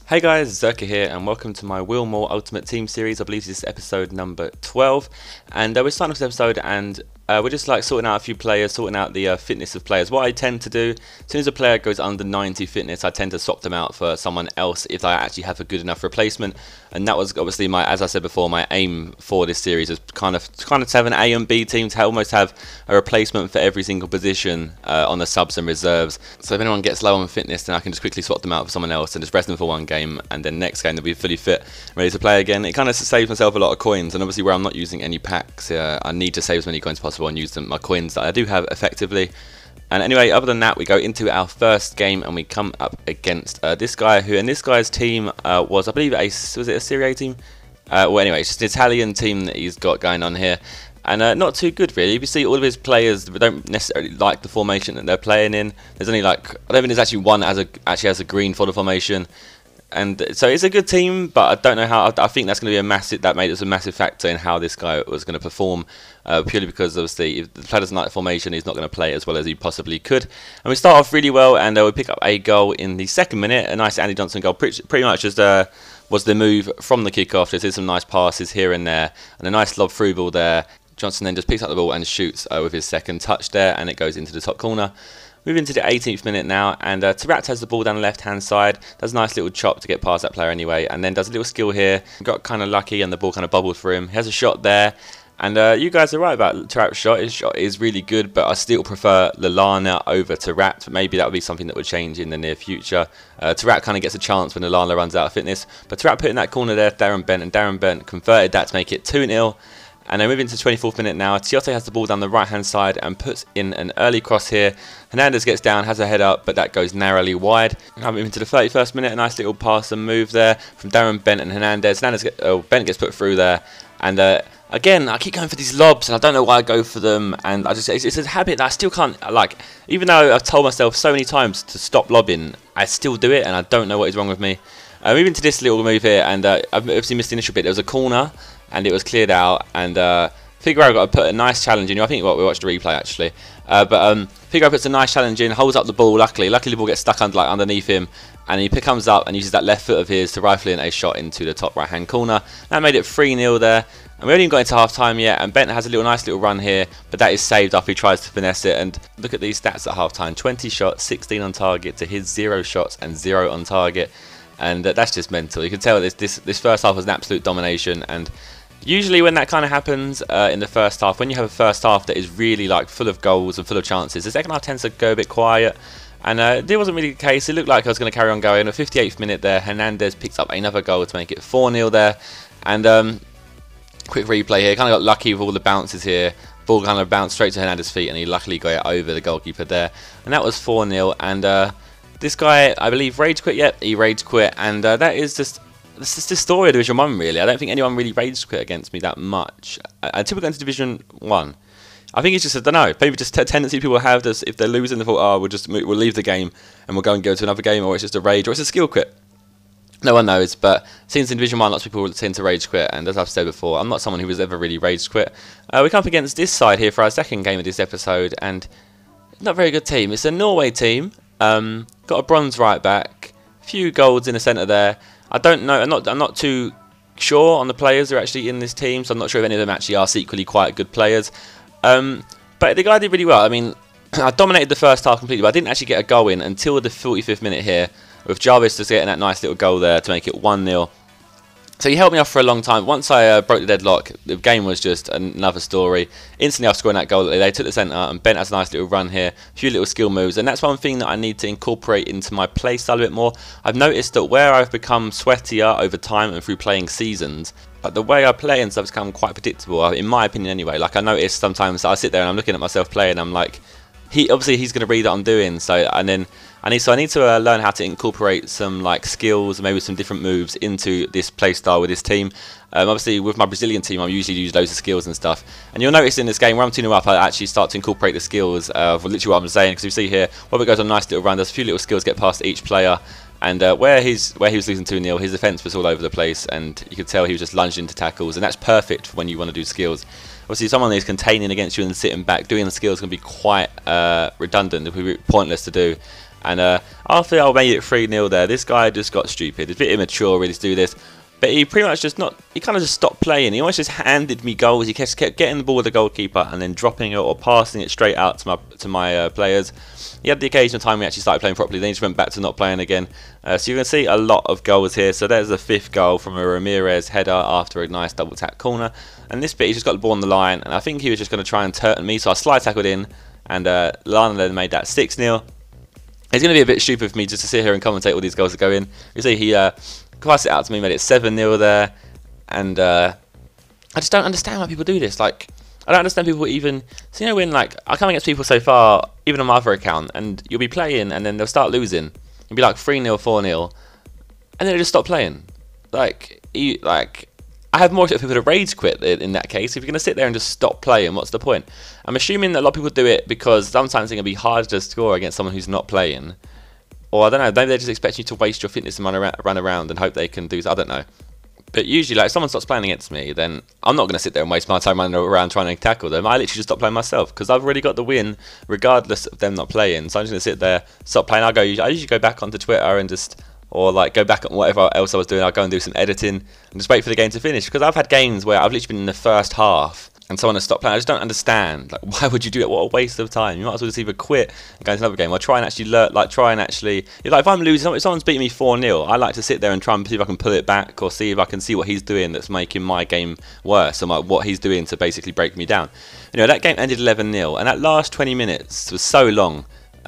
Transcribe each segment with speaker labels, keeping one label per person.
Speaker 1: Hey guys, Zerkaa here and welcome to my Willmall Ultimate Team series. I believe this is episode number 12 and we're starting off this episode and we're just like sorting out a few players, sorting out the fitness of players. What I tend to do, as soon as a player goes under 90 fitness, I tend to swap them out for someone else if I actually have a good enough replacement. And that was obviously as I said before, my aim for this series is kind of to have an A and B team, to almost have a replacement for every single position on the subs and reserves. So if anyone gets low on fitness, then I can just quickly swap them out for someone else and just rest them for one game, and then next game they'll be fully fit, ready to play again. It kind of saves myself a lot of coins, and obviously where I'm not using any packs, I need to save as many coins as possible and use my coins that I do have effectively. And anyway, other than that, we go into our first game and we come up against this guy and this guy's team was, I believe, was it a Serie A team? Well, anyway, it's just an Italian team that he's got going on here. And not too good, really. You see all of his players don't necessarily like the formation that they're playing in. There's only like, I don't think there's actually one that actually has a green for the formation. And so it's a good team, but I don't know how. I think that's going to be that made us a massive factor in how this guy was going to perform, purely because obviously if the player doesn't like the formation, he's not going to play as well as he possibly could. And we start off really well, and we pick up a goal in the second minute, a nice Andy Johnson goal, pretty much just was the move from the kickoff. There's some nice passes here and there, and a nice lob through ball there. Johnson then just picks up the ball and shoots with his second touch there, and it goes into the top corner. Moving to the 18th minute now, and Zerkaa has the ball down the left-hand side, does a nice little chop to get past that player anyway, and then does a little skill here. Got kind of lucky and the ball kind of bubbled for him. He has a shot there, and you guys are right about Zerkaa's shot. His shot is really good, but I still prefer Lallana over Zerkaa. Maybe that would be something that would change in the near future. Zerkaa kind of gets a chance when Lallana runs out of fitness, but Zerkaa put in that corner there, Darren Bent, and Darren Bent converted that to make it 2-0. And then moving to the 24th minute now, Tiote has the ball down the right-hand side and puts in an early cross here. Hernandez gets down, has a head up, but that goes narrowly wide. Now moving to the 31st minute, a nice little pass and move there from Darren Bent and Hernandez. Bent gets put through there, and again, I keep going for these lobs, and I don't know why I go for them. And it's a habit that I still can't like. Even though I've told myself so many times to stop lobbing, I still do it, and I don't know what is wrong with me. Moving to this little move here, and I've obviously missed the initial bit. There was a corner, and it was cleared out, and Figueroa got to put a nice challenge in. I think we watched the replay actually, but Figueroa puts a nice challenge in, holds up the ball. Luckily the ball gets stuck underneath him, and he comes up and uses that left foot of his to rifle in a shot into the top right hand corner. That made it 3-0 there, and we haven't even got into half time yet. And Bent has a nice little run here, but that is saved after he tries to finesse it. And look at these stats at half time: 20 shots, 16 on target to his 0 shots and 0 on target. And that's just mental. You can tell this first half was an absolute domination, and usually when that kind of happens in the first half, when you have a first half that is really like full of goals and full of chances, the second half tends to go a bit quiet, and it wasn't really the case. It looked like I was going to carry on going. In the 58th minute there, Hernandez picks up another goal to make it 4-0 there, and quick replay here, kind of got lucky with all the bounces here. Ball kind of bounced straight to Hernandez's feet, and he luckily got it over the goalkeeper there, and that was 4-0. And this guy, I believe, rage quit. Yep, he rage quit, and that is just the story of Division 1, really. I don't think anyone really rage quit against me that much until we go into Division 1. I think it's just, I don't know, maybe just a tendency people have this, if they're losing, they thought, oh, we'll leave the game and we'll go to another game, or it's just a rage, or it's a skill quit. No one knows, but since in Division 1, lots of people tend to rage quit, and as I've said before, I'm not someone who has ever really rage quit. We come up against this side here for our second game of this episode, and not a very good team. It's a Norway team. Got a bronze right back, few golds in the centre there. I don't know. I'm not too sure on the players who are actually in this team, so I'm not sure if any of them actually are secretly quite good players. But the guy did really well. I mean, I dominated the first half completely, but I didn't actually get a goal in until the 45th minute here, with Jarvis just getting that nice little goal there to make it 1-0. So he held me off for a long time. Once I broke the deadlock, the game was just another story. Instantly after scoring that goal, they took the centre, and Bent has a nice little run here, a few little skill moves, and that's one thing that I need to incorporate into my play style a bit more. I've noticed that where I've become sweatier over time and through playing seasons, like the way I play and stuff has become quite predictable, in my opinion anyway. Like I notice sometimes I sit there and I'm looking at myself play, and I'm like, obviously he's going to read what I'm doing, so I need to learn how to incorporate some like skills, maybe some different moves into this play style with this team. Obviously with my Brazilian team, I usually use loads of skills and stuff, and you'll notice in this game where I'm 2-0 up, I actually start to incorporate the skills of literally what I'm saying, because you see here, Robert goes on a nice little run, there's a few little skills get past each player, and where he was losing 2-0, his defence was all over the place, and you could tell he was just lunging into tackles, and that's perfect when you want to do skills. Obviously, someone who's containing against you and sitting back, doing the skills can be quite redundant, it would be pointless to do. And after I made it 3-0 there, this guy just got stupid. It's a bit immature really to do this. But he pretty much he kind of just stopped playing. He almost just handed me goals. He kept getting the ball with the goalkeeper and then dropping it or passing it straight out to my players. He had the occasional time we actually started playing properly. Then he just went back to not playing again. So you can see a lot of goals here. So there's the 5th goal from a Ramirez header after a nice double tap corner. And this bit, he just got the ball on the line. And I think he was just going to try and turn me. So I slide tackled in. And Lana then made that 6-0. It's going to be a bit stupid for me just to sit here and commentate all these goals that go in. You see he passed it out to me, made it 7-0 there. And I just don't understand why people do this. Like, I don't understand people even... So, you know, when, like, I come against people so far, even on my other account, and you'll be playing, and then they'll start losing. You'll be like 3-0, 4-0, and then they just stop playing. Like, I have more expect people to rage quit in that case. If you're going to sit there and just stop playing, what's the point? I'm assuming that a lot of people do it because sometimes it's going to be hard to score against someone who's not playing. Or, I don't know, maybe they just expect you to waste your fitness and run around and hope they can do... I don't know. But usually, like, if someone stops playing against me, then I'm not going to sit there and waste my time running around trying to tackle them. I literally just stop playing myself because I've already got the win, regardless of them not playing. So I'm just going to sit there, stop playing. I usually go back onto Twitter and just, or like go back on whatever else I was doing. I'll go and do some editing and just wait for the game to finish. Because I've had games where I've literally been in the first half and someone has stopped playing. I just don't understand. Like, why would you do it? What a waste of time. You might as well just either quit and go into another game, or try and actually learn. Like, if I'm losing, if someone's beating me 4-0, I like to sit there and try and see if I can pull it back, or see if I can see what he's doing that's making my game worse, or what he's doing to basically break me down. You know, that game ended 11-0, and that last 20 minutes was so long,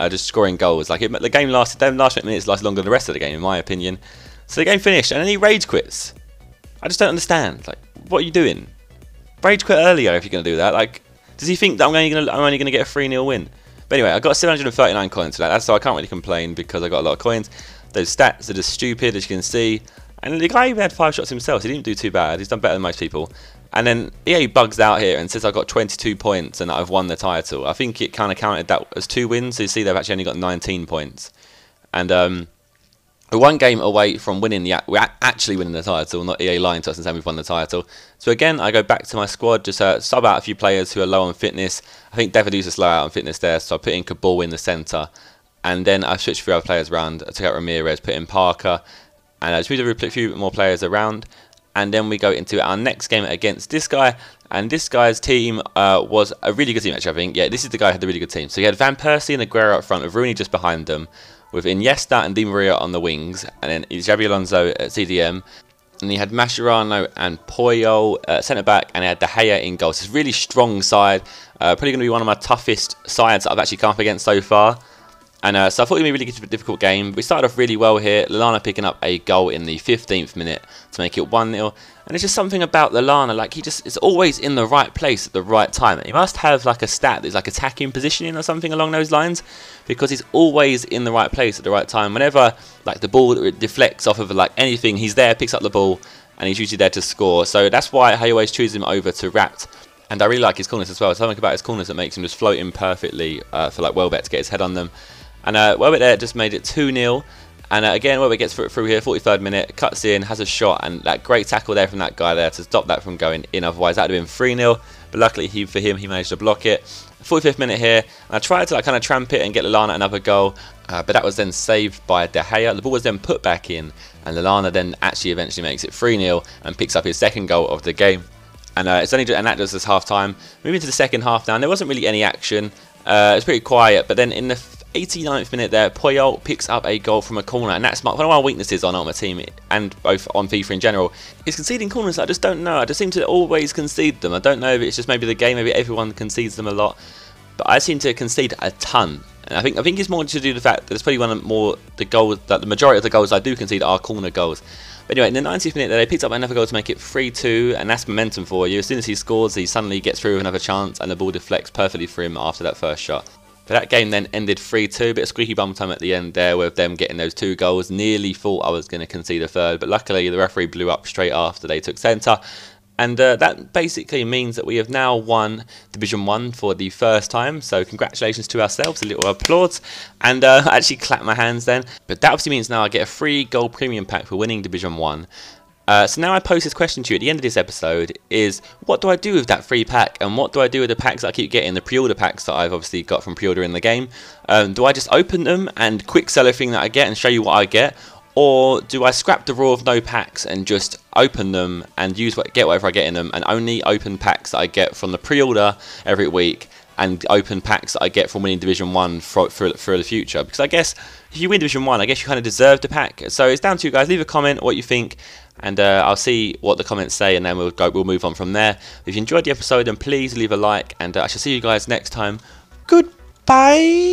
Speaker 1: just scoring goals. Like, the game lasted. Them last 20 minutes lasted longer than the rest of the game, in my opinion. So the game finished, and then he rage quits. I just don't understand. Like, what are you doing? Rage quit earlier if you're going to do that. Like, does he think that I'm only going to get a 3-0 win? But anyway, I got 739 coins for that, so I can't really complain because I got a lot of coins. Those stats are just stupid, as you can see. And the guy even had 5 shots himself, so he didn't do too bad. He's done better than most people. And then he bugs out here and says I got 22 points and I've won the title. I think it kind of counted that as 2 wins, so you see they've actually only got 19 points. And we're 1 game away from winning we're actually winning the title, not EA lying to us and saying we've won the title. So again, I go back to my squad, just sub out a few players who are low on fitness. I think Davidu's just low out on fitness there, so I put in Kabul in the centre. And then I switched a few other players around. I took out Ramirez, put in Parker, and I just moved a few more players around. And then we go into our next game against this guy. And this guy's team was a really good team, actually, I think. Yeah, this is the guy who had the really good team. So he had Van Persie and Aguero up front, with Rooney just behind them, with Iniesta and Di Maria on the wings, and then Xabi Alonso at CDM. And he had Mascherano and Puyol centre-back, and he had De Gea in goal. So it's a really strong side. Probably going to be one of my toughest sides that I've actually come up against so far. And so I thought it would be a really difficult game. We started off really well here. Lallana picking up a goal in the 15th minute to make it 1-0. And it's just something about Lallana, like he just is always in the right place at the right time. He must have like a stat that's like attacking positioning or something along those lines, because he's always in the right place at the right time. Whenever like the ball deflects off of like anything, he's there, picks up the ball, and he's usually there to score. So that's why I always choose him over to Rapt. And I really like his corners as well. Something about his corners that makes him just float in perfectly for like Welbeck to get his head on them. And Welbeck there just made it 2-0. And again, Welbeck gets through here, 43rd minute, cuts in, has a shot, and that great tackle there from that guy there to stop that from going in. Otherwise, that would have been 3-0. But luckily for him, he managed to block it. 45th minute here, and I tried to like kind of tramp it and get Lallana another goal, but that was then saved by De Gea. The ball was then put back in, and Lallana then actually eventually makes it 3-0 and picks up his 2nd goal of the game. And that does this half time. Moving to the second half now, and there wasn't really any action. It was pretty quiet, but then in the 89th minute there, Puyol picks up a goal from a corner, and that's one of my weaknesses on Ultimate Team and both on FIFA in general, is conceding corners. I just don't know. I just seem to always concede them. I don't know if it's just maybe the game, maybe everyone concedes them a lot, but I seem to concede a ton. And I think it's more to do with the fact that it's probably one of the majority of the goals I do concede are corner goals. But anyway, in the 90th minute, they picked up another goal to make it 3-2, and that's momentum for you. As soon as he scores, he suddenly gets through with another chance, and the ball deflects perfectly for him after that first shot. But that game then ended 3-2, bit of squeaky bum time at the end there with them getting those 2 goals. Nearly thought I was going to concede a 3rd, but luckily the referee blew up straight after they took centre. And that basically means that we have now won Division 1 for the first time. So congratulations to ourselves, a little applause. And I actually clapped my hands then. But that obviously means now I get a free gold premium pack for winning Division 1. So now I pose this question to you at the end of this episode is, what do I do with that free pack, and what do I do with the packs that I keep getting, the pre-order packs that I've obviously got from pre-ordering the game? Do I just open them and quick sell everything that I get and show you what I get? Or do I scrap the rule of no packs and just open them and get whatever I get in them, and only open packs that I get from the pre-order every week, and open packs that I get from winning Division 1 for the future? Because I guess if you win Division 1, I guess you kind of deserve the pack. So it's down to you guys. Leave a comment what you think, and I'll see what the comments say, and then we'll move on from there. If you enjoyed the episode, then please leave a like, and I shall see you guys next time. Goodbye!